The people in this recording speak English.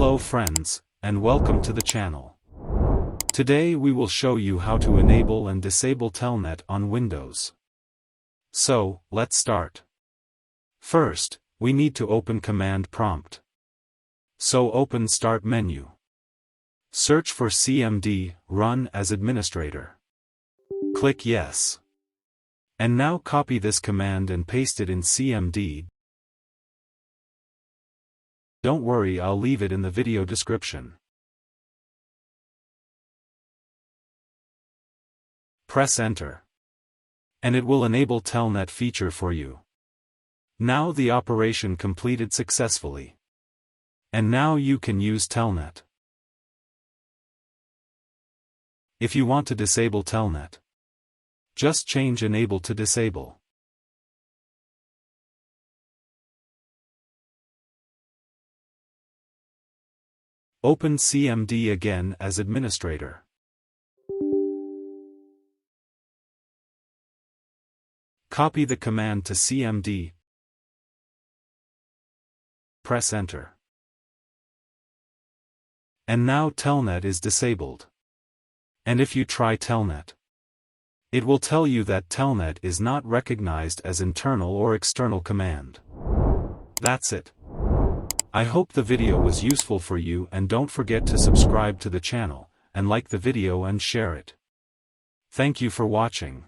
Hello friends, and welcome to the channel. Today we will show you how to enable and disable Telnet on Windows. So, let's start. First, we need to open command prompt. So open Start menu. Search for CMD, Run as Administrator. Click Yes. And now copy this command and paste it in CMD. Don't worry, I'll leave it in the video description. Press Enter. And it will enable Telnet feature for you. Now the operation completed successfully. And now you can use Telnet. If you want to disable Telnet, just change Enable to Disable. Open CMD again as administrator. Copy the command to CMD. Press Enter. And now Telnet is disabled. And if you try Telnet, it will tell you that Telnet is not recognized as internal or external command. That's it. I hope the video was useful for you, and don't forget to subscribe to the channel, and like the video and share it. Thank you for watching.